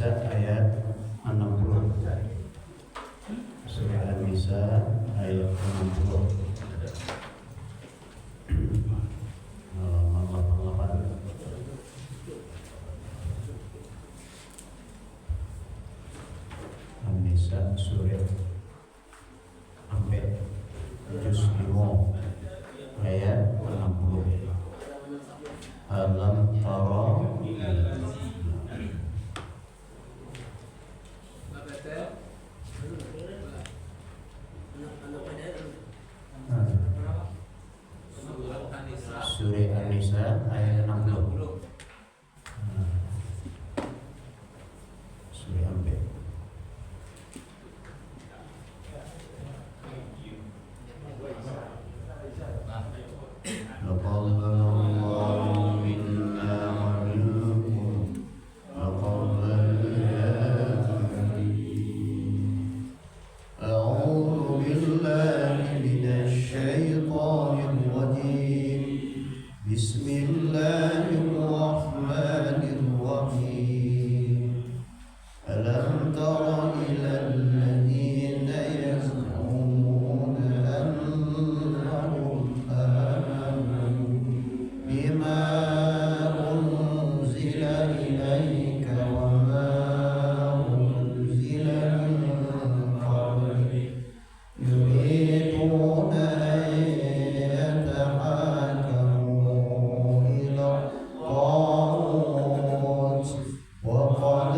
An-Nisa ayat 60. Surah An-Nisa ayat 60. Halaman 88. An-Nisa surah sampai juz 5 ayat 60. Alam tara Surah An-Nisa ayat 60. Surah Ambil. Alam tara ila alladhina yaz'umuna annahum amanu bima unzila ilayka wa ma unzila min qablik yuriduna an yatahakamu ila taghut wa qad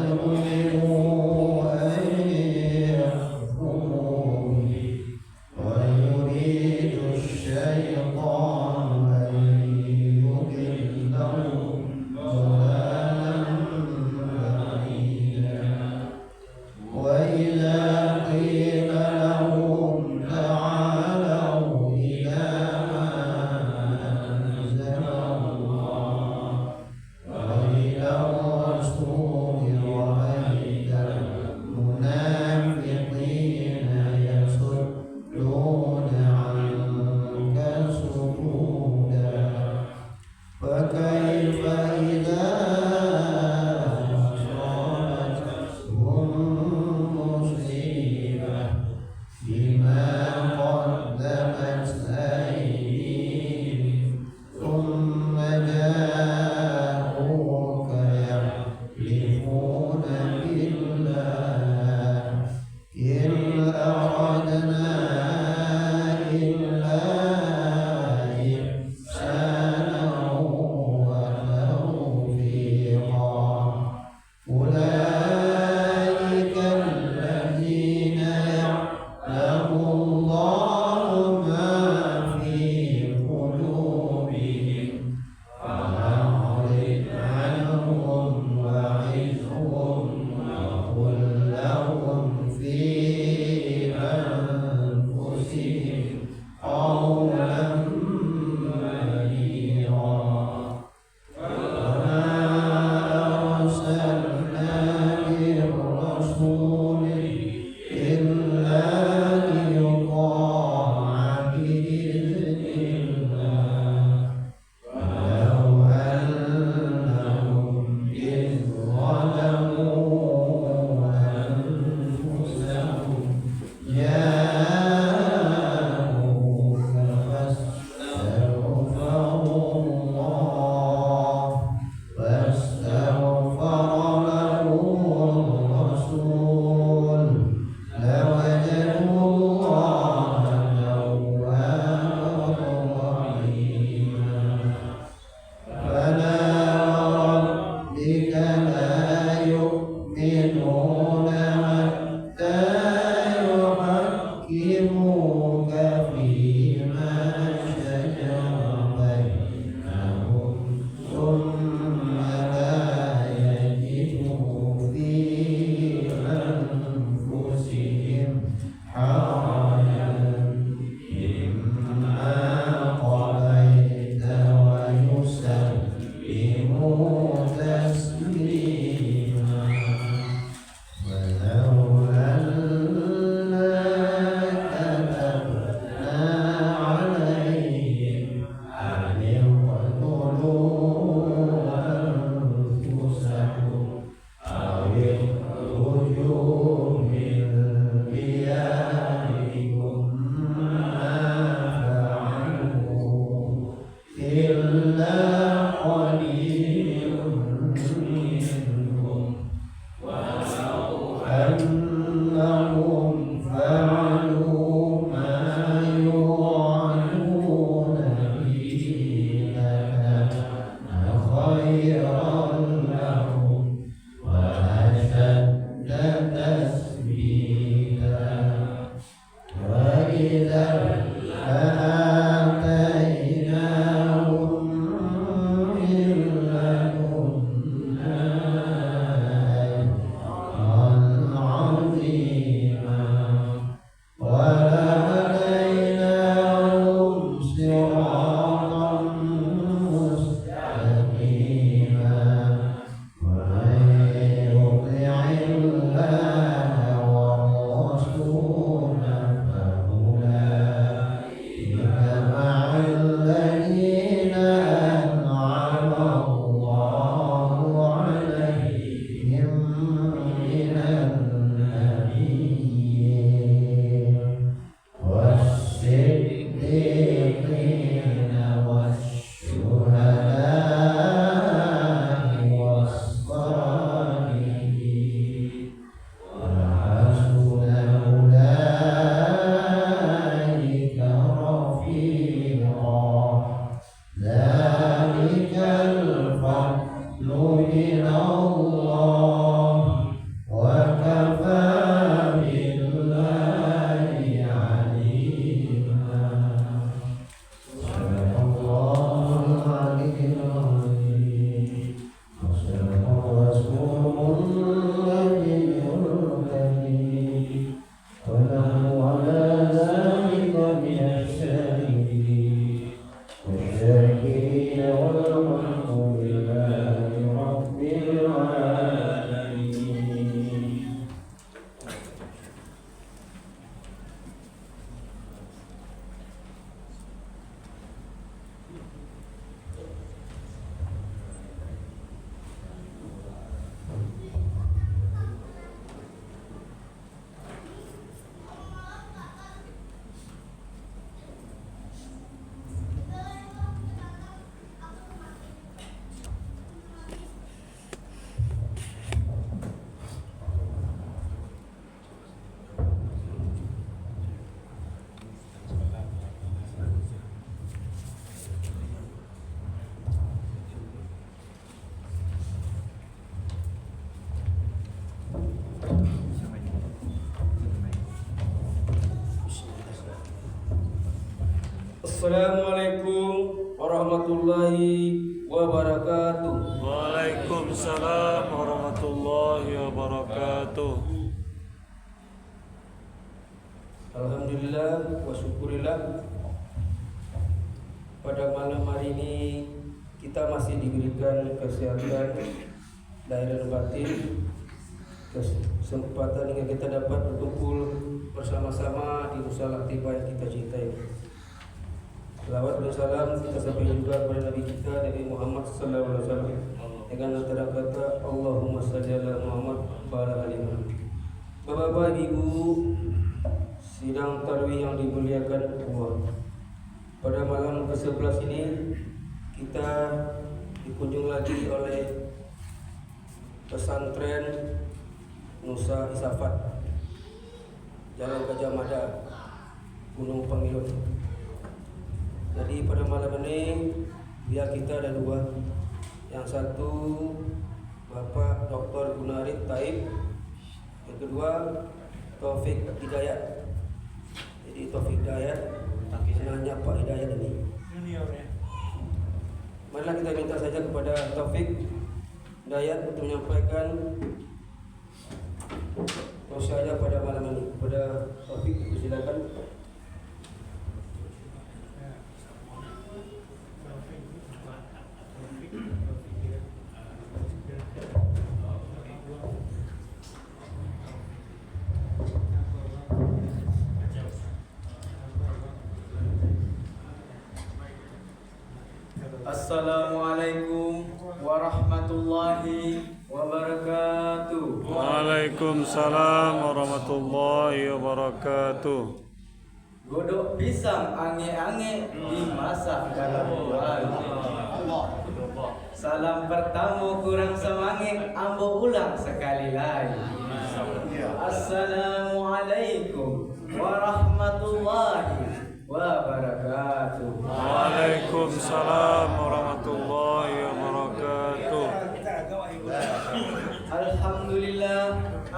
Amin. خيرا لهم وأشد تثبيتا وإذا لآتيناهم من لدنا أجرا عظيما ولهديناهم صراطا مستقيما ومن يطع الله والرسول فأولئك مع الذين أنعم الله عليهم من النبيين والصديقين والشهداء والصالحين وحسن أولئك رفيقا ذلك الفضل من الله وكفى بالله عليما صدق الله العلي العظيم وصدق رسوله النبي الكريم ونحن على ذلك من الشاهدين والشاكرين والحمد لله رب العالمين. Assalamualaikum warahmatullahi wabarakatuh. Waalaikumsalam warahmatullahi wabarakatuh. Alhamdulillah wa syukurillah, pada malam hari ini kita masih diberikan kesehatan lahir dan batin, kesempatan hingga kita dapat berkumpul bersama-sama di musala tiba yang kita cintai. Salawat dan salam kita sampaikan juga kepada Nabi kita Nabi Muhammad sallallahu alaihi wasallam dengan antara kata Allahumma shalli ala Muhammad wa ala ali Muhammad. Bapak-bapak, Ibu, sidang tarawih yang dimuliakan Allah. Pada malam ke-11 ini kita dikunjung lagi oleh pesantren Nusa Isafat, Jalan Gajah Mada, Gunung Pangilun. Jadi pada malam ini biar kita ada dua. Yang satu Bapak Dr. Gunarit Taib, yang kedua Taufik Hidayat. Jadi Taufik Hidayat nanya Pak Hidayat ini. Marilah kita minta saja kepada Taufik Hidayat untuk menyampaikan tausiahnya pada malam ini. Kepada Taufik, silakan. Assalamualaikum warahmatullahi wabarakatuh. Waalaikumsalam warahmatullahi wabarakatuh. Godok pisang ange-ange dimasak dalam bulan. Salam pertama kurang semangat, ambo ulang sekali lagi. Assalamualaikum warahmatullahi wabarakatuh. Waalaikumsalam warahmatullahi wabarakatuh.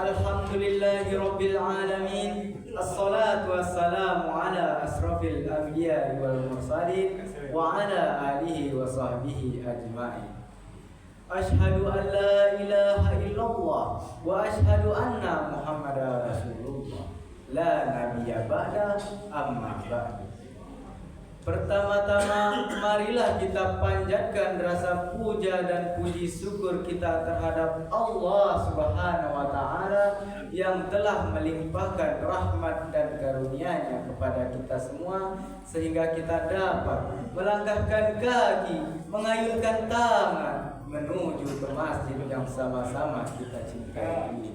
Alhamdulillahi Rabbil Alamin. Assalatu wassalamu ala asrafil anbiya wal mursalin wa ala alihi wa sahbihi ajma'in. Ashhadu an la ilaha illallah wa ashhadu anna Muhammadar Rasulullah. La nabiyya ba'da amma ba'du. Pertama-tama marilah kita panjatkan rasa puja dan puji syukur kita terhadap Allah Subhanahu wa taala yang telah melimpahkan rahmat dan karunia-Nya kepada kita semua sehingga kita dapat melangkahkan kaki, mengayunkan tangan menuju ke masjid yang sama-sama kita cintai ini.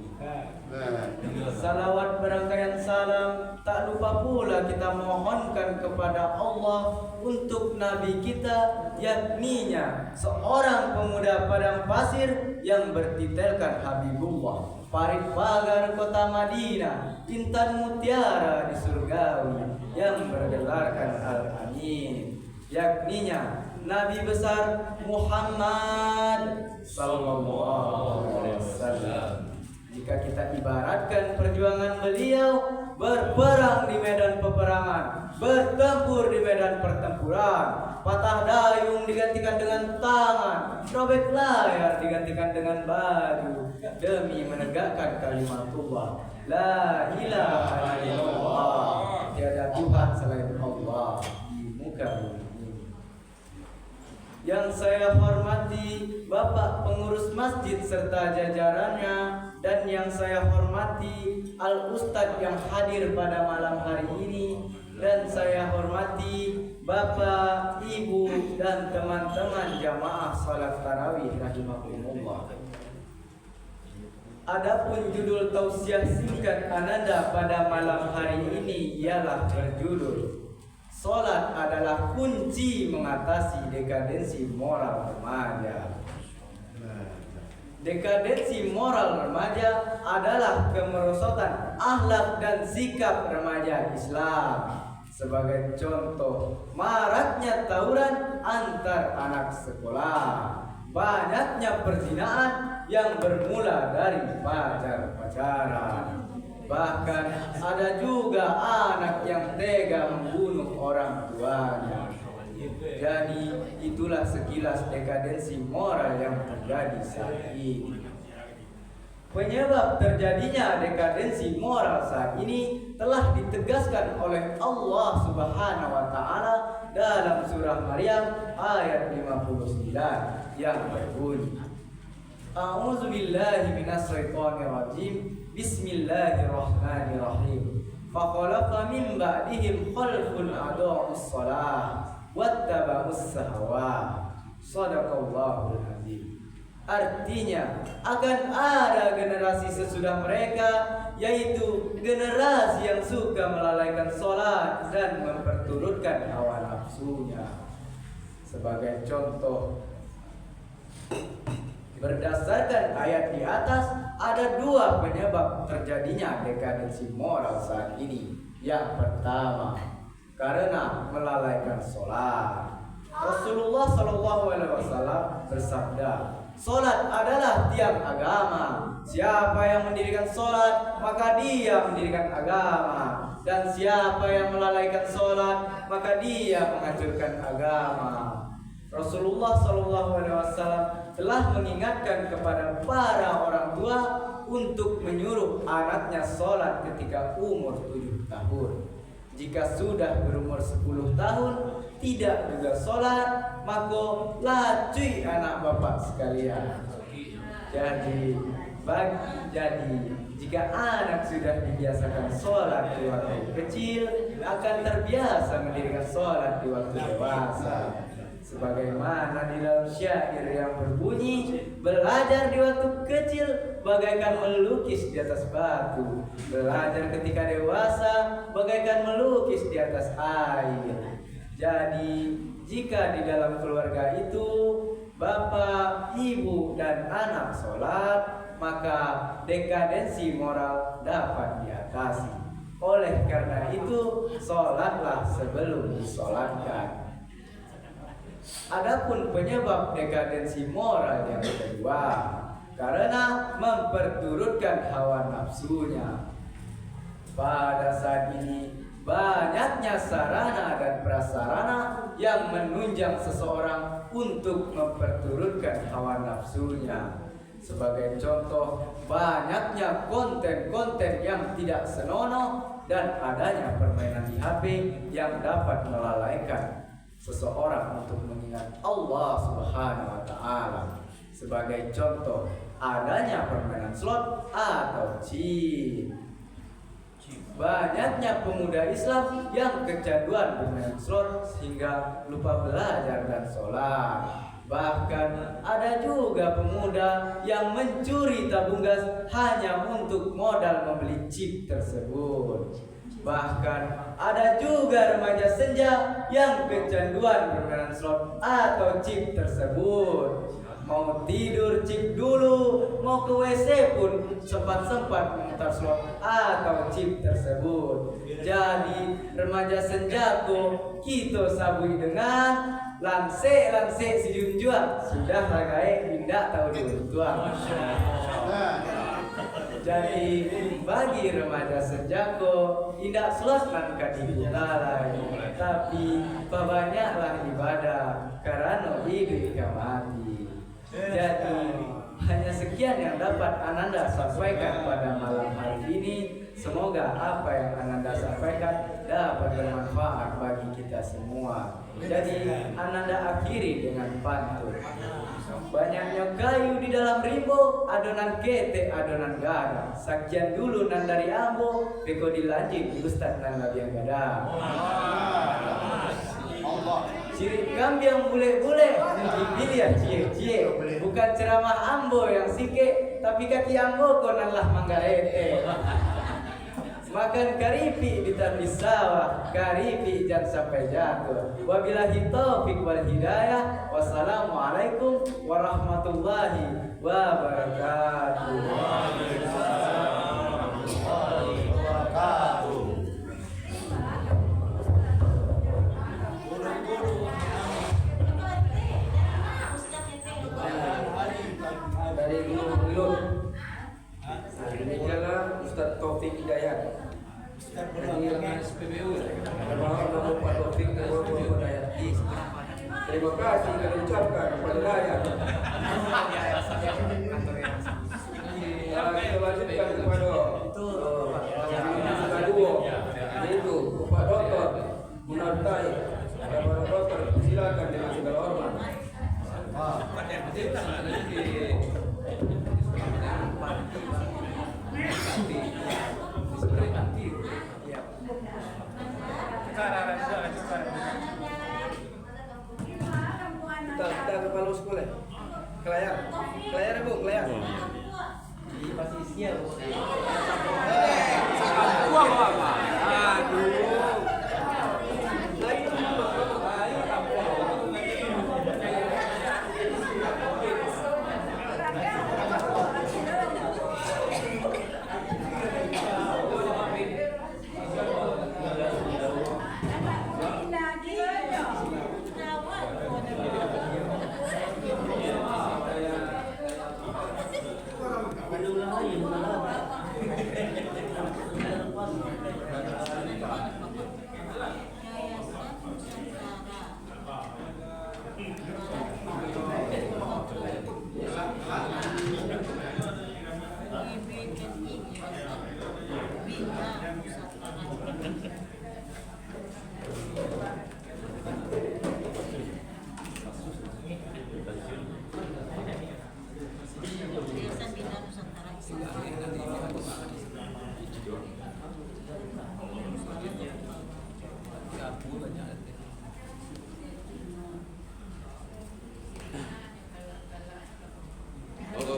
Salawat berangkaian salam tak lupa pula kita mohonkan kepada Allah untuk Nabi kita, yakninya seorang pemuda padang pasir yang bertitelkan Habibullah, parit pagar kota Madinah, intan mutiara di surgawi yang bergelarkan Al-Amin, yakninya Nabi besar Muhammad sallallahu alaihi wasallam. Jika kita ibaratkan perjuangan beliau, berperang di medan peperangan, bertempur di medan pertempuran, patah dayung digantikan dengan tangan, robek layar digantikan dengan baju, demi menegakkan kalimatullah la ilaha illallah, tiada Tuhan selain Allah di muka bumi. Yang saya hormati Bapak pengurus masjid serta jajarannya, dan yang saya hormati Al-Ustadz yang hadir pada malam hari ini, dan saya hormati Bapak, Ibu, dan teman-teman jamaah salat tarawih rahimakumullah. Adapun judul tausiah singkat Ananda pada malam hari ini ialah berjudul Salat adalah kunci mengatasi dekadensi moral remaja. Dekadensi moral remaja adalah kemerosotan akhlak dan sikap remaja Islam. Sebagai contoh, maraknya tawuran antar anak sekolah, banyaknya perzinahan yang bermula dari pacar-pacaran. Bahkan ada juga anak yang tega membunuh orang tuanya. Jadi itulah sekilas dekadensi moral yang terjadi saat ini. Penyebab terjadinya dekadensi moral saat ini telah ditegaskan oleh Allah Subhanahu wa taala dalam surah Maryam ayat 59 yang berbunyi, A'udzu billahi minasyaitonir rajim. Bismillahirrahmanirrahim. Faqalaqa min ba'dihim khalfun adaa'us shalah wattaba'us shahawat. Shadaqallahul azim. Artinya akan ada generasi sesudah mereka, yaitu generasi yang suka melalaikan sholat dan memperturutkan hawa nafsunya. Sebagai contoh, berdasarkan ayat di atas, ada dua penyebab terjadinya dekadensi moral saat ini. Yang pertama, karena melalaikan sholat. Rasulullah SAW bersabda, sholat adalah tiang agama. Siapa yang mendirikan sholat, maka dia mendirikan agama. Dan siapa yang melalaikan sholat, maka dia menghancurkan agama. Rasulullah SAW telah mengingatkan kepada para orang tua untuk menyuruh anaknya sholat ketika umur 7 tahun. Jika sudah berumur 10 tahun tidak juga sholat, maka lacuy anak bapak sekalian. Jadi jika anak sudah dibiasakan sholat di waktu kecil, akan terbiasa mendirikan sholat di waktu dewasa. Sebagaimana di dalam syair yang berbunyi, belajar di waktu kecil bagaikan melukis di atas batu, belajar ketika dewasa bagaikan melukis di atas air. Jadi jika di dalam keluarga itu bapak, ibu, dan anak sholat, maka dekadensi moral dapat diatasi. Oleh karena itu, sholatlah sebelum disolatkan. Adapun penyebab dekadensi moral yang kedua, karena memperturutkan hawa nafsunya. Pada saat ini banyaknya sarana dan prasarana yang menunjang seseorang untuk memperturutkan hawa nafsunya. Sebagai contoh, banyaknya konten-konten yang tidak senonoh dan adanya permainan di HP yang dapat melalaikan seseorang untuk mengingat Allah Subhanahu wa Ta'ala. Sebagai contoh, adanya permainan slot atau chip. Banyaknya pemuda Islam yang kecanduan bermain slot sehingga lupa belajar dan sholat. Bahkan ada juga pemuda yang mencuri tabung gas hanya untuk modal membeli chip tersebut. Bahkan ada juga remaja senja yang kecanduan bermain slot atau chip tersebut. Mau tidur chip dulu, mau ke WC pun sempat-sempat memutar slot atau chip tersebut. Jadi remaja senjako kita sabui dengan lansek si junjuan sudah ragai indah tahu diuntuan. Jadi bagi remaja senjako indah slot nan kadibutalai, tapi banyaklah ibadah karena hidup mati. Jadi hanya sekian yang dapat Ananda sampaikan pada malam hari ini. Semoga apa yang Ananda sampaikan dapat bermanfaat bagi kita semua. Jadi Ananda akhiri dengan pantun. Banyaknya kayu di dalam rimbo, adonan kete, adonan gada. Sakian dulu nan dari ambo, beko dilanjut Ustaz nan labiang gada. Ciri kambing bule-bule, dipilih cie-cie. Bukan ceramah ambo yang sike, tapi kaki ambo konanlah manggarete. Makan karipi di tepi sawah, karipi jangan sampai jatuh. Wabillahi taufiq wal hidayah. Wassalamualaikum warahmatullahi wabarakatuh. Dari Guru demikianlah Ustaz Taufik Hidayat. SPBU. Pak Taufik Hidayat. Terima kasih kami ucapkan kepada rakyat. Kita lanjutkan kepada kedua, yaitu Pak Doktor Munartai. Pak Doktor, silakan dengan segala hormat. Kita ke Palu sekolah. Kelayar Bu, kelayar. Di pasisnya Bu. Aduh.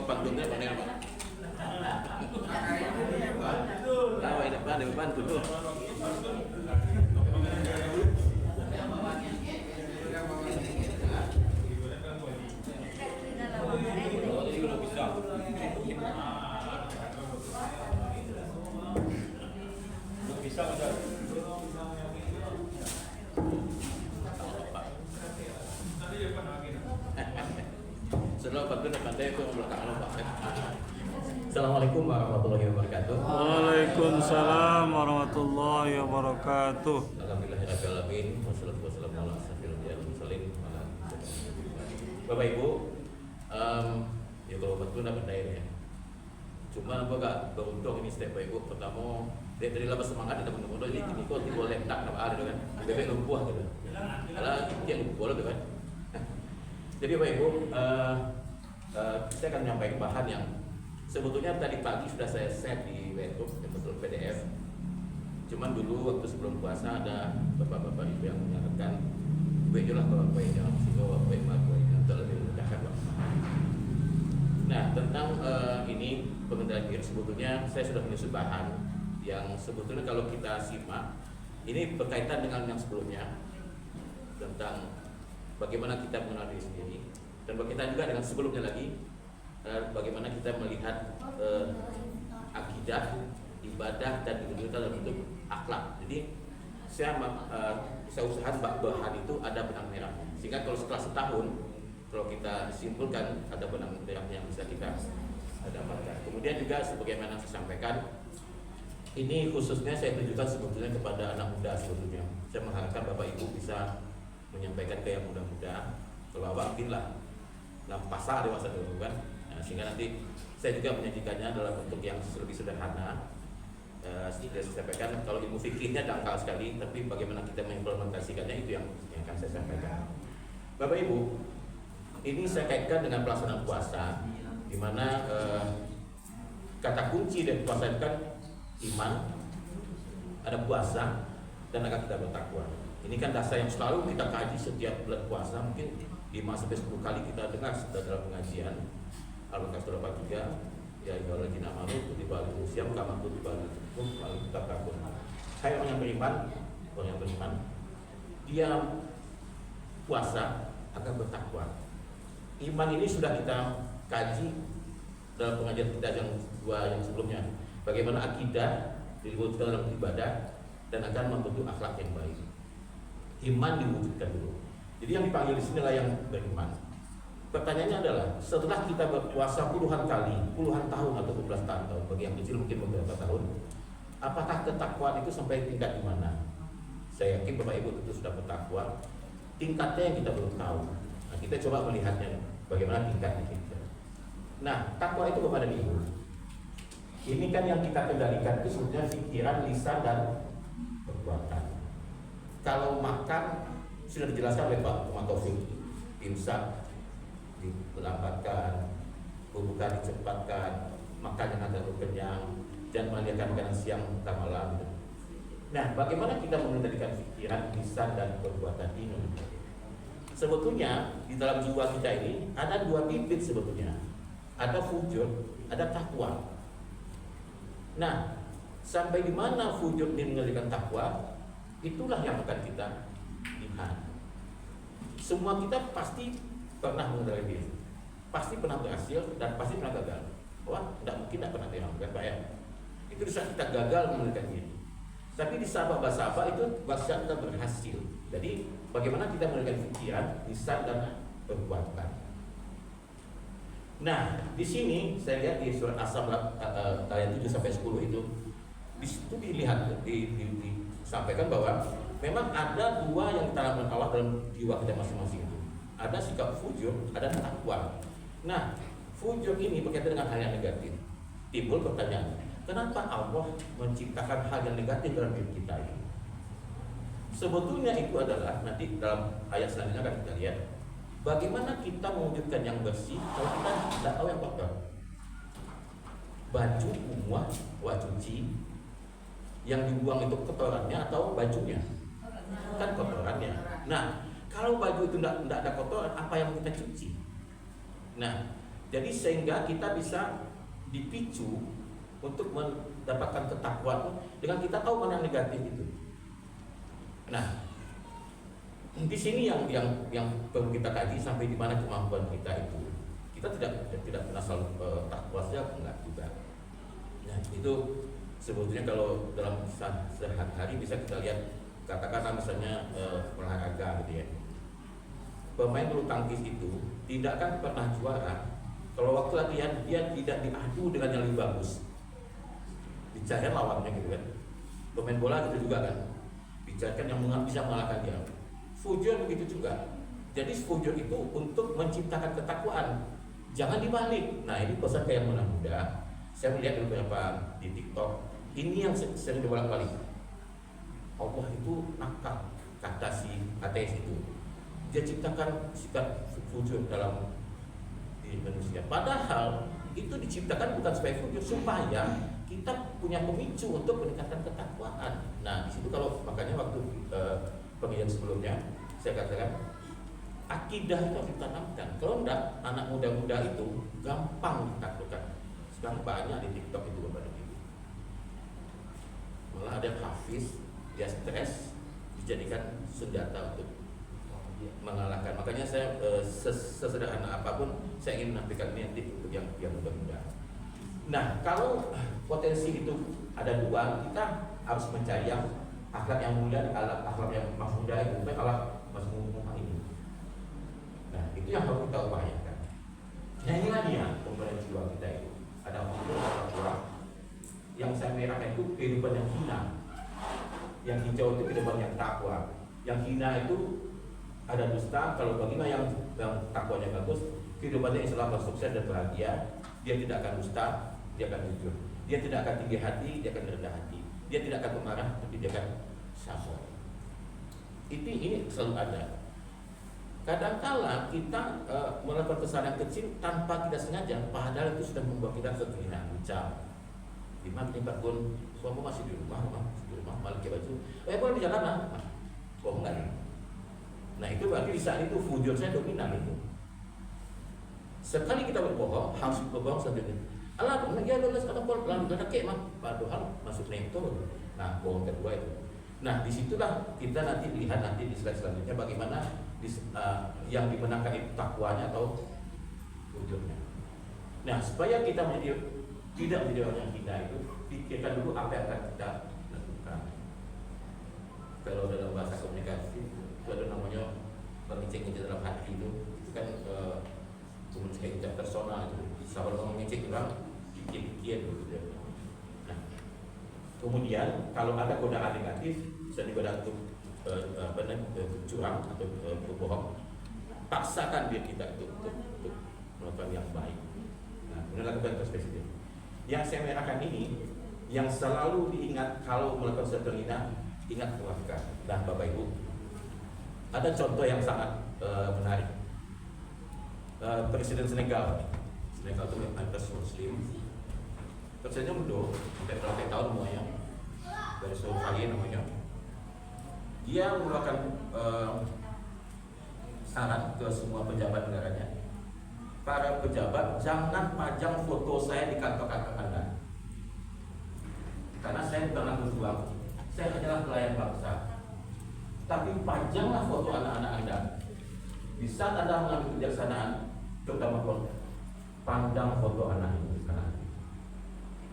Pantunnya pakai apa? Tahu ini apa? Ada bantu tuh. Setelah bantu pandai itu belakang apa? Assalamualaikum warahmatullahi wabarakatuh. Waalaikumsalam warahmatullahi wabarakatuh. Alhamdulillahirabbil alamin wassalatu wassalamu ala asyrofil anbiya'i wal mursalin. Bapak Ibu, ya kalau betul dapat daerah ya. Cuma apa gak beruntung ini setiap Bapak Ibu pertama dari lama semangat dan benar-benar ini kok tiba lentak apa ada kan, bebek lumpuh gitu. Kalau dia lumpuh gitu kan. Jadi Bapak Ibu, saya akan menyampaikan bahan yang sebetulnya tadi pagi sudah saya share di YouTube yang betul PDF. Cuman dulu waktu sebelum puasa ada bapak-bapak ibu yang menyarankan baiklah bapak yang sehingga bapak yang untuk lebih memudahkan Pak. Nah tentang ini pengendalian diri sebetulnya saya sudah menyusun bahan yang sebetulnya kalau kita simak ini berkaitan dengan yang sebelumnya tentang bagaimana kita mengenal diri sendiri dan berkaitan juga dengan sebelumnya lagi. Bagaimana kita melihat akidah, ibadah dan itu dalam bentuk akhlak. Jadi saya usahakan bahan itu ada benang merah. Sehingga kalau setelah setahun, kalau kita simpulkan ada benang merahnya yang bisa kita dapatkan. Kemudian juga sebagaimana saya sampaikan, ini khususnya saya tujukan sebetulnya kepada anak muda sebetulnya. Saya mengharapkan Bapak Ibu bisa menyampaikan ke yang muda-muda, kalau awak lah dalam pasar dewasa dulu kan. Sehingga nanti saya juga menyajikannya dalam bentuk yang lebih sederhana. Seperti saya sampaikan, kalau ilmu fikihnya dangkal sekali, tapi bagaimana kita mengimplementasikannya itu yang akan saya sampaikan. Bapak Ibu, ini saya kaitkan dengan pelaksanaan puasa, di mana kata kunci dari puasa itu kan iman, ada puasa, dan akan kita bertakwa. Ini kan dasar yang selalu kita kaji setiap bulan puasa, mungkin 5-10 kali kita dengar dalam pengajian. Al-Baqarah surah 43 ya ayyuhalladzina amanu kutiba alaikumus syiyam kama kutiba alal ladzina tattaqun. Hai orang yang beriman, dia puasa agar bertakwa. Iman ini sudah kita kaji dalam pengajian kita yang dua yang sebelumnya. Bagaimana akidah diwujudkan dalam ibadah dan akan membentuk akhlak yang baik. Iman diwujudkan dulu. Jadi yang dipanggil di sinilah yang beriman. Pertanyaannya adalah setelah kita berpuasa puluhan tahun atau 12 tahun, bagi yang kecil mungkin beberapa tahun, apakah ketakwaan itu sampai tingkat di mana? Saya yakin Bapak Ibu itu sudah bertakwa, tingkatnya yang kita belum tahu. Nah, kita coba melihatnya bagaimana tingkatnya kita. Nah, takwa itu kepada diri. Ini kan yang kita kendalikan itu sebetulnya pikiran, lisan dan perbuatan. Kalau makan sudah dijelaskan oleh Pak Taufik, imsak dilambatkan, bukan dicepatkan, makan yang agak kenyang, dan menghilangkan makanan siang dan malam. Nah, bagaimana kita mengendalikan pikiran, lisan dan perbuatan ini? Sebetulnya di dalam jiwa kita ini ada dua bibit sebetulnya, ada fujur, ada takwa. Nah, sampai di mana fujur ini mengendalikan takwa, itulah yang akan kita lihat. Semua kita pasti pernah mengendalikan diri, pasti pernah berhasil dan pasti pernah gagal. Wah, tidak mungkin tidak pernah dilakukan Pak ya. Itu di saat kita gagal mengendalikan diri. Tapi di sahabat-sahabat itu bahasa kita berhasil. Jadi bagaimana kita mengendalikan pikiran, lisan dan perbuatan. Nah, di sini saya lihat di surat As-Sam ayat 7 sampai 10 itu, di situ dilihat disampaikan bahwa memang ada dua yang ditanamkan Allah dalam jiwa kita masing-masing itu. Ada sikap fujur, ada takwa. Nah, fujur ini berkaitan dengan hal yang negatif. Timbul pertanyaan, kenapa Allah menciptakan hal yang negatif dalam diri kita ini? Sebetulnya itu adalah nanti dalam ayat selanjutnya akan kita lihat bagaimana kita mewujudkan yang bersih kalau kita tidak tahu yang kotor. Baju umuah, cuci, yang dibuang itu kotorannya atau bajunya? Kan kotorannya. Nah, kalau baju itu tidak ada kotoran, apa yang kita cuci? Nah, jadi sehingga kita bisa dipicu untuk mendapatkan ketakwaan dengan kita tahu mana yang negatif itu. Nah, di sini yang perlu kita kaji sampai di mana kemampuan kita itu. Kita tidak pernah selalu takwa saja, enggak juga. Nah, itu sebetulnya kalau dalam sehari-hari bisa kita lihat, katakanlah misalnya olahraga gitu ya. Pemain bulu tangkis itu tidak akan pernah juara Kalau waktu latihan dia tidak diadu dengan yang lebih bagus, dicarikan lawannya gitu kan. Pemain bola gitu juga kan, dicarikan yang bisa mengalahkan dia. Fujur begitu juga. Jadi fujur itu untuk menciptakan ketakwaan, jangan dibalik. Nah ini pesan kayak yang muda. Saya melihat beberapa di TikTok, ini yang sering dibolak-balik. Allah itu nakal, kata si ateis itu. Dia ciptakan sifat fujur dalam diri manusia. Padahal itu diciptakan bukan supaya fujur, supaya kita punya pemicu untuk meningkatkan ketakwaan. Nah di situ kalau makanya waktu pengajian sebelumnya saya katakan akidah itu harus ditanamkan. Kalau enggak, anak muda-muda itu gampang ditaklukkan. Sekarang banyak di TikTok itu kepada itu. Malah ada hafiz, dia stres, dijadikan senjata untuk mengalahkan. Makanya saya sesederhana apapun saya ingin menampilkan ini nanti untuk yang muda-muda. Nah, kalau potensi itu ada dua, kita harus mencari yang akhlak yang mulia, akhlak yang mas muda itu, bukan akhlak mas muda ini. Nah, itu yang harus kita upayakan. Nah, inilah dia pemberian jiwa kita itu. Ada orang yang saya merahkan itu kehidupan yang hina, yang hijau itu kehidupan yang takwa, yang hina itu ada dusta. Kalau bagaimana yang takwanya bagus, kehidupannya Islam sukses dan bahagia. Dia tidak akan dusta, dia akan jujur. Dia tidak akan tinggi hati, dia akan rendah hati. Dia tidak akan pemarah, tapi dia akan sabar. Ini selalu ada. Kadangkala kita melakukan kesalahan kecil tanpa kita sengaja, padahal itu sudah membuat kita kehilangan ucap. Dimana tempat pun suami masih di rumah, malah ke baju. Boleh di jalan bohong nggak? Nah itu berarti di saat itu fujur saya dominan itu. Sekali kita berbohong, harus berbohong selanjutnya. Allah, ya Allah, sekarang kalau lalu ada kek mah, padahal masuk nempel. Nah bohong kedua itu. Nah disitulah kita nanti lihat nanti di slide selanjutnya bagaimana yang dimenangkan itu takwanya atau fujurnya. Nah supaya kita tidak menjadi orang yang hina itu, pikirkan dulu apa yang akan kita lakukan. Kalau dalam bahasa komunikasi itu ada namanya mengecek-ngecek dalam hati itu kan komunikasi interpersonal itu. Sahabat mengecek orang pikir-pikir gitu. Nah, kemudian kalau ada godaan negatif, misalnya godaan untuk curang atau berbohong, paksakan diri kita untuk melakukan yang baik. Nah, melakukan perspektif. Yang saya merahkan ini, yang selalu diingat kalau melakukan sesuatu yang ingat keluarga. Nah, Bapak Ibu, ada contoh yang sangat menarik. Presiden Senegal itu mayoritas Muslim. Presidennya muda, sampai berapa tahun semuanya, dari seluruh kali namanya. Dia mengeluarkan saran ke semua pejabat negaranya. Para pejabat, jangan pajang foto saya di kantor-kantor Anda. Karena saya bukan anak berjuang, saya hanyalah pelayan bangsa. Tapi pajanglah foto anak-anak Anda. Di saat Anda mengambil kebijaksanaan, terutama keluarga, pandang foto anak itu sekarang.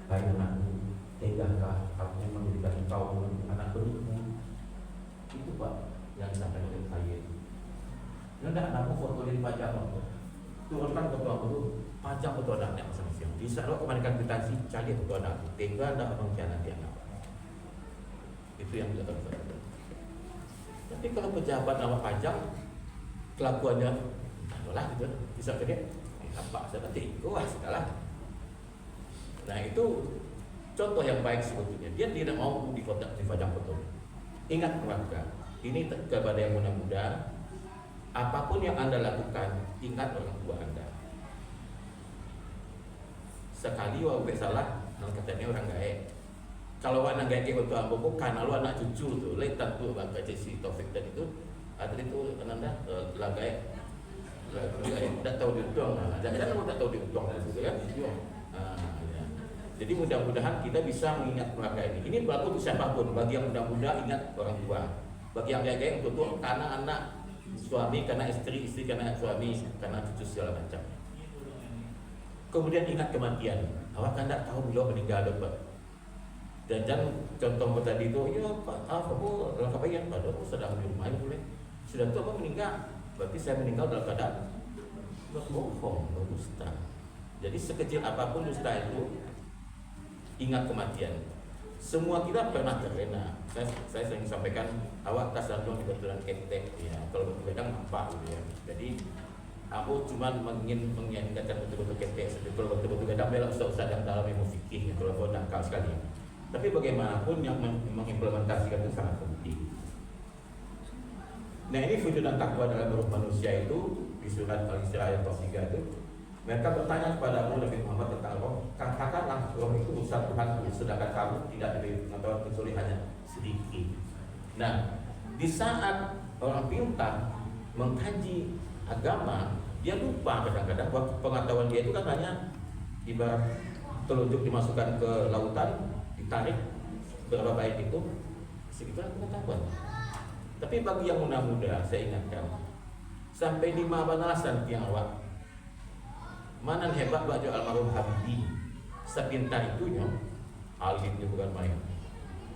Hai anakku, tegakah aku menjadikan engkau anak penipu? Itu Pak yang disampaikan oleh saya. Enggak, anakmu foto di pajang apa? Turunkan foto aku dulu, pajang foto anaknya masing-masing. Di saat lo kemanikan kwitansi, cari foto anakku. Tega anda mengkhianati anak. Itu yang kita lakukan. Tapi kalau pejabat nama pajang, kelakuannya, lah gitu, bisa kerja. Apa saya nanti, wah segala. Nah itu contoh yang baik sebetulnya. Dia tidak mau dipajang foto. Ingat keluarga. Ini kepada yang muda-muda. Apapun yang Anda lakukan, ingat orang tua Anda. Sekali wae salah, katanya orang gaek. Kalau anak gaek untuk ambo karena lu anak cucu tuh, letak tuh bangga si Taufik dan itu, ada itu Anda lagaek. Tidak tahu diuntung, jangan tidak tahu diuntung gitu kan? Ya. Jadi mudah-mudahan kita bisa mengingat keluarga ini. Ini berlaku untuk siapapun. Bagi yang muda-muda ingat orang tua. Bagi yang gaek untuk karena anak, suami karena istri, istri karena suami, karena cucu segala macam. Kemudian ingat kematian. Awak kan tidak tahu beliau meninggal dapat. Dan jangan contoh tadi itu, ya Pak, aku dalam kebayan, padahal aku sedang di rumah boleh. Sudah itu apa meninggal? Berarti saya meninggal dalam keadaan berbohong, berdusta. Jadi sekecil apapun dusta itu, ingat kematian. Semua kita pernah terlena. Saya sering sampaikan, awak tas dan di betulan ketek, ya. Kalau betul-betul nampak gitu ya. Jadi aku cuma mengingatkan betul-betul ketek. Kalau betul-betul kadang bela ustaz-ustaz yang dalam ilmu fikih, kalau aku dangkal sekali. Tapi bagaimanapun yang mengimplementasikan itu sangat penting. Nah ini wujud dan takwa dalam ruh manusia itu di surat Al-Isra ayat 3 itu. Mereka bertanya kepada Nabi Muhammad tentang roh. Katakanlah roh itu urusan Tuhanku, sedangkan kamu tidak diberi pengetahuan kecuali hanya sedikit. Nah, di saat orang pintar mengkaji agama, dia lupa kadang-kadang bahwa pengetahuan dia itu kan hanya ibarat telunjuk dimasukkan ke lautan, ditarik berapa bait itu, segitulah pengetahuan. Tapi bagi yang muda-muda, saya ingatkan, sampai 5 banasan tiang awak. Mana hebat baju almarhum Habibie, sepintar itunya, alimnya bukan main,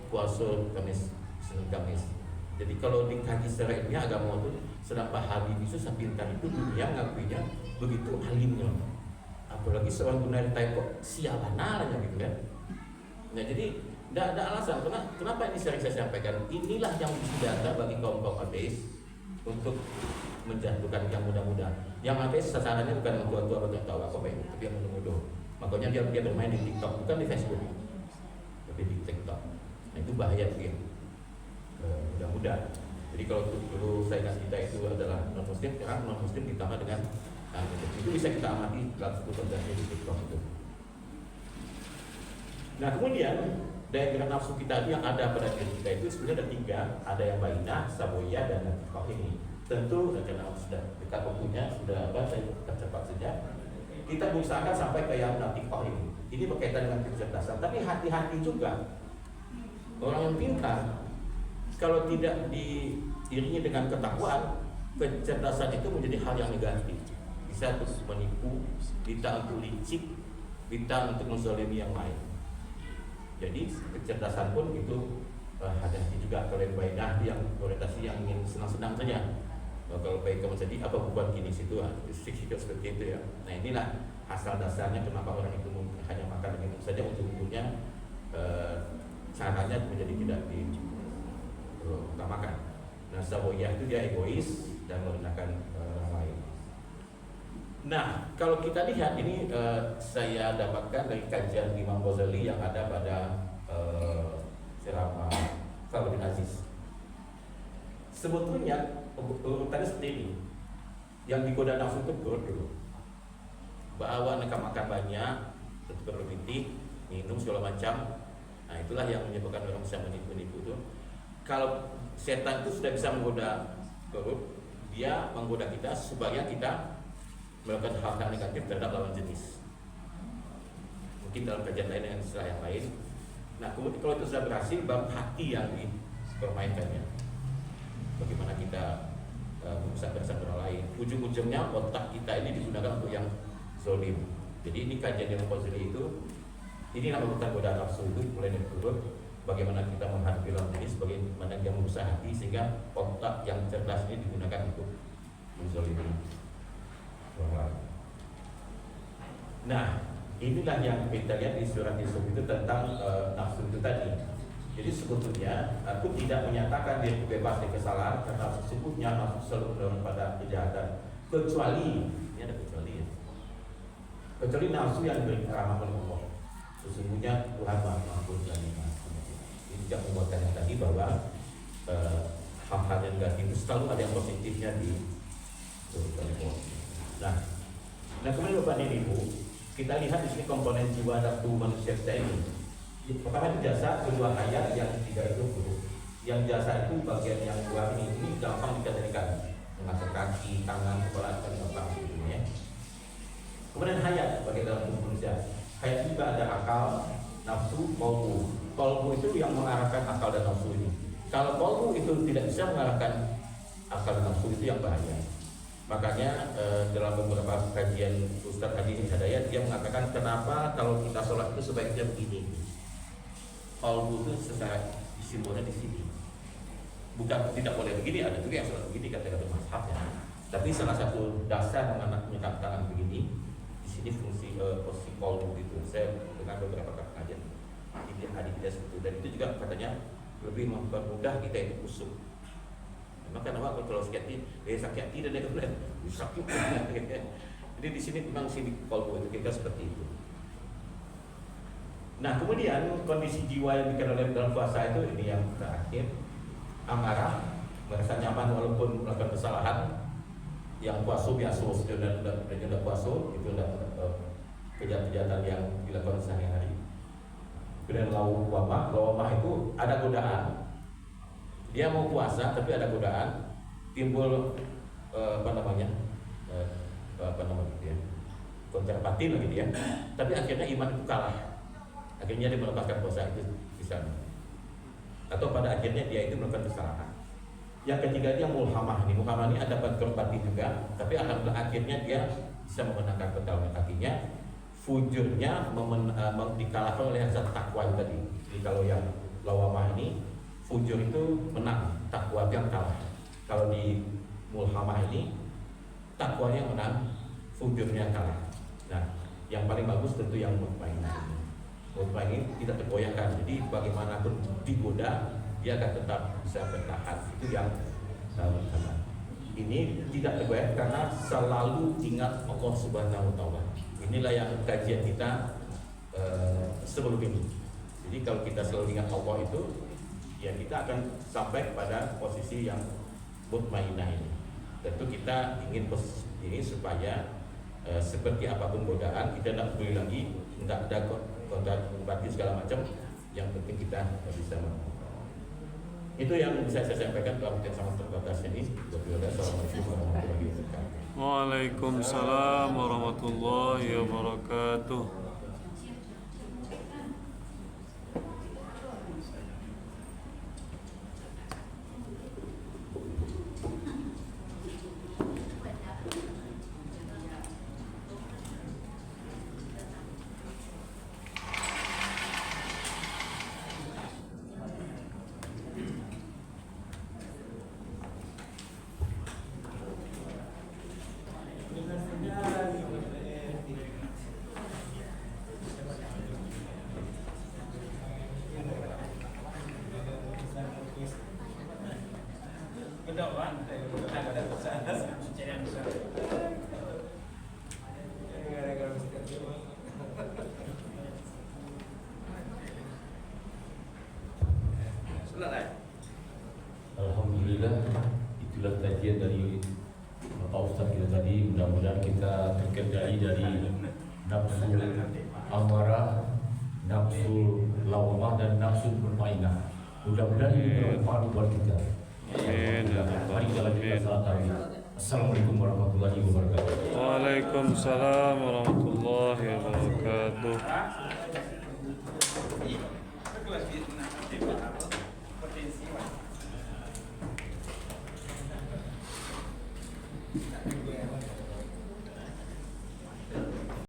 puasa Kamis, Senin Kamis. Jadi kalau dikaji secara ilmiah agama itu, sedang Pak Habibie itu sepintar itu dunia ngakuinya begitu alimnya. Apalagi seorang tunarita kok siapanalnya gitu kan. Nah jadi tidak ada alasan kenapa ini sering saya sampaikan. Inilah yang data bagi kaum ateis untuk menjatuhkan yang muda-muda. Yang ateis sasarannya bukan yang tua-tua atau tahu apa tapi yang muda-muda. Makanya dia bermain di TikTok, bukan di Facebook, tapi di TikTok. Nah itu bahaya bagi muda-muda. Jadi kalau dulu saya ingat kita itu adalah non-muslim, sekarang non-muslim ditambah dengan itu bisa kita amati dalam satu kontennya di TikTok itu. Nah kemudian daya gerak nafsu kita yang ada pada diri kita itu sebenarnya ada 3, ada yang bainah, saboya, dan nafkah ini. Tentu karena sudah dekat waktunya, sudah saya cepat saja. Kita berusahakan sampai ke yang nafkah ini. Ini berkaitan dengan kecerdasan, tapi hati-hati juga. Orang yang pintar kalau tidak diiringi dengan ketakwaan, kecerdasan itu menjadi hal yang negatif. Bisa untuk menipu, bisa untuk licik, bisa untuk menzalimi yang lain. Jadi kecerdasan pun itu hati-hati juga. Kalau yang bainah yang orientasi yang ingin senang-senang saja. Kalau baik kamu jadi apa bukan kini situ sikap seperti itu ya. Nah inilah asal dasarnya kenapa orang itu hanya makan minum saja, ujung-ujungnya caranya menjadi tidak diutamakan. Nah saboyah itu dia egois dan merendahkan orang lain. Nah kalau kita lihat ini saya dapatkan dari kajian Imam Ghazali yang ada pada ceramah Fakhruddin Aziz. Sebetulnya tadi seperti ini, yang digoda nafsu itu perut dulu, bahwa mereka makan banyak, berlebih, minum segala macam. Nah itulah yang menyebabkan orang bisa menipu itu. Kalau setan itu sudah bisa menggoda perut, dia menggoda kita supaya kita melakukan hal-hal negatif terhadap lawan jenis. Mungkin dalam kajian lain dengan istilah yang lain. Nah kemudian kalau itu sudah berhasil, baru hati yang dipermainkannya. Bagaimana kita merusak orang lain. Ujung-ujungnya otak kita ini digunakan untuk yang zolim. Jadi ini kajian yang Ghazali itu, inilah urutan godaan nafsu itu mulai dari perut. Bagaimana kita menghadapi lawan jenis, bagaimana dia merusak hati sehingga otak yang cerdas ini digunakan untuk menzalimi orang lain. Nah, inilah yang kita lihat di surat Yusuf itu tentang nafsu itu tadi. Jadi sebetulnya aku tidak menyatakan dia bebas dari kesalahan karena sesungguhnya nafsu selalu mendorong pada kejahatan, kecuali ini ada kecuali ya, kecuali nafsu yang diberi rahmat oleh Allah. Sesungguhnya Tuhan Maha Pengampun dan Maha Penyayang. Ini tidak membuatkan yang tadi bahwa hal-hal yang negatif itu selalu ada yang positifnya di Allah. Nah kemudian Bapak dan Ibu, kita lihat di sini komponen jiwa nafsu manusia kita ini. Pertama itu jasa, kedua hayat, yang ketiga itu buruk. Yang jasa itu bagian yang dua ini gampang dikendalikan, mengatur kaki, tangan, kepala, dan gampang gitu ya. Kemudian hayat bagian dalam tubuh manusia. Hayat juga ada akal, nafsu, kolbu. Kolbu itu yang mengarahkan akal dan nafsu ini. Kalau kolbu itu tidak bisa mengarahkan akal dan nafsu itu yang bahaya. Makanya dalam beberapa kajian Ustaz Hadi Hidayat dia mengatakan kenapa kalau kita sholat itu sebaiknya begini. Kolbu itu secara simbolnya di sini. Bukan tidak boleh begini, ada juga yang sholat begini kata-kata mazhabnya. Tapi salah satu dasar mengenai tangan begini di sini Ini fungsi posisi kolbu itu. Saya dengan beberapa kajian ini hadisnya seperti itu, dan itu juga katanya lebih mempermudah kita itu kusuk. Memang kenapa kalau sakit hati dan dia kemudian sakit. Jadi di sini memang sini kolbu itu kita seperti itu. Nah kemudian kondisi jiwa yang dikatakan dalam puasa itu ini yang terakhir, amarah, merasa nyaman walaupun melakukan kesalahan. Yang puasa biasa dan tidak puasa itu adalah kejahatan yang dilakukan sehari-hari. Kemudian lawamah itu ada godaan. Dia mau puasa tapi ada godaan, timbul konservatif lagi dia. Tapi akhirnya iman itu kalah. Akhirnya dia melepaskan puasa itu di sana. Atau pada akhirnya dia itu melakukan kesalahan. Yang ketiga dia mulhamah. Mulhamah ini ada konservatif juga, tapi alhamdulillah akhirnya dia bisa memenangkan kedaulatan hatinya. Fujurnya dikalahkan oleh rasa takwa tadi. Jadi kalau yang lawamah ini fujur itu menang, takwa yang kalah. Kalau di mulhamah ini takwanya menang, fujurnya kalah. Nah, yang paling bagus tentu yang mutmainah. Mutmainah tidak tergoyahkan. Jadi bagaimanapun digoda, dia akan tetap bisa bertahan. Itu yang pertama. Ini tidak tergoyah karena selalu ingat Allah Subhanahu wa Ta'ala. Inilah yang kajian kita sebelum ini. Jadi kalau kita selalu ingat Allah itu, ya kita akan sampai pada posisi yang mutmainah ini. Tentu kita ingin posisi ini supaya seperti apapun godaan kita tidak peduli lagi, tidak ada kontak batin segala macam. Yang penting kita bisa mampu. Itu yang bisa saya sampaikan dalam sama terbatas ini. Assalamualaikum warahmatullahi wabarakatuh. Waalaikumsalam warahmatullahi wabarakatuh. Alhamdulillah, itulah kajian dari Bapak Ustaz kita tadi. Mudah-mudahan kita terkendali dari nafsu amarah, nafsu lawamah dan nafsu mutmainah. Mudah-mudahan ini bermanfaat buat kita. Mari kita lanjutkan salat tarawih. Assalamualaikum warahmatullahi wabarakatuh. Waalaikumsalam warahmatullahi wabarakatuh.